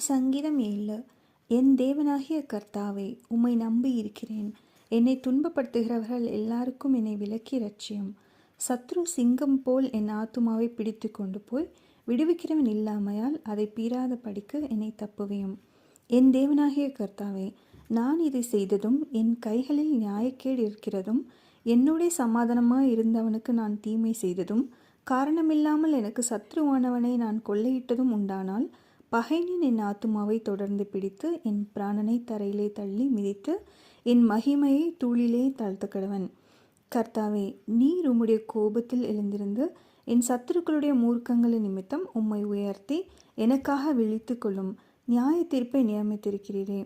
சங்கீதம் 7. என் தேவனாகிய கர்த்தாவே, உம்மை நம்பி இருக்கிறேன். என்னை துன்பப்படுத்துகிறவர்கள் எல்லாருக்கும் என்னை விலக்கி இரட்சியும். சத்ரு சிங்கம் போல் என் ஆத்துமாவை பிடித்து கொண்டு போய் விடுவிக்கிறவன் இல்லாமையால் அதை பீறாத படிக்கு என்னை தப்புவியும். என் தேவனாகிய கர்த்தாவே, நான் இதை செய்ததும் என் கைகளில் நியாயக்கேடு இருக்கிறதும் என்னுடைய சமாதானமாய் இருந்தவனுக்கு நான் தீமை செய்ததும் காரணமில்லாமல் எனக்கு சத்ருவானவனை நான் கொள்ளையிட்டதும் உண்டானால், பகைஞன் என் ஆத்துமாவை தொடர்ந்து பிடித்து என் பிராணனை தரையிலே தள்ளி மிதித்து என் மகிமையை தூளிலே தாழ்த்தக்கடவன். கர்த்தாவே, நீர் உம்முடைய கோபத்தில் எழுந்திருந்து என் சத்துருக்களுடைய மூர்க்கங்களின் நிமித்தம் உம்மை உயர்த்தி எனக்காக விழித்து கொள்ளும். நியாய தீர்ப்பை நியமித்திருக்கிறீரே.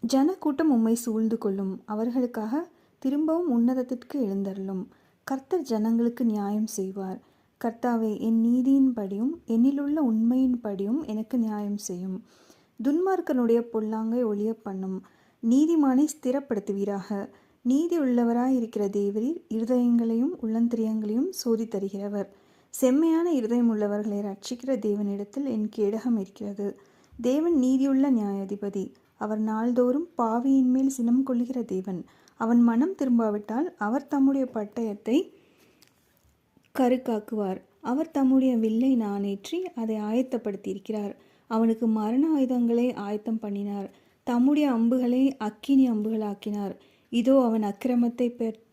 ஜனக்கூட்டம் உம்மை சூழ்ந்து கொள்ளும். அவர்களுக்காக திரும்பவும் உன்னதத்திற்கு எழுந்தருளும். கர்த்தர் ஜனங்களுக்கு நியாயம் செய்வார். கர்த்தாவே, என் நீதியின்படியும் என்னிலுள்ள உண்மையின்படியும் எனக்கு நியாயம் செய்யும். துன்மார்க்கனுடைய பொல்லாங்கை ஒழிய பண்ணும். நீதிமானை ஸ்திரப்படுத்துவீராக. நீதி உள்ளவராயிருக்கிற தேவரீர் இருதயங்களையும் உள்ளந்திரியங்களையும் சோதித்தருகிறவர். செம்மையான இருதயம் உள்ளவர்களை ரட்சிக்கிற தேவனிடத்தில் என் கேடகம் இருக்கிறது. தேவன் நீதியுள்ள நியாயாதிபதி. அவர் நாள்தோறும் பாவியின் மேல் சினம் கொள்ளுகிற தேவன். அவன் மனம் திரும்பாவிட்டால் அவர் தம்முடைய பட்டயத்தை கருக்காக்குவார். அவர் தம்முடைய வில்லை நாணேற்றி அதை ஆயத்தப்படுத்தியிருக்கிறார். அவனுக்கு மரண ஆயுதங்களை ஆயத்தம் பண்ணினார். தம்முடைய அம்புகளை அக்கினி அம்புகளாக்கினார். இதோ அவன் அக்கிரமத்தை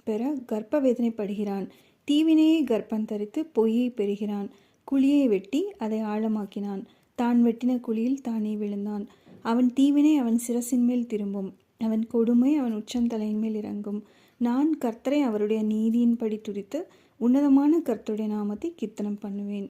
பெற கர்ப்ப வேதனைப்படுகிறான். தீவினையை கர்ப்பம் தரித்து பொய்யை பெறுகிறான். குழியை வெட்டி அதை ஆழமாக்கினான். தான் வெட்டின குழியில் தானே விழுந்தான். அவன் தீவினை அவன் சிரசின் மேல் திரும்பும். அவன் கொடுமை அவன் உச்சந்தலையின் மேல் இறங்கும். நான் கர்த்தரை அவருடைய நீதியின்படி துதித்து உன்னதமான கர்த்தருடைய நாமத்தை கீர்த்தனம் பண்ணுவேன்.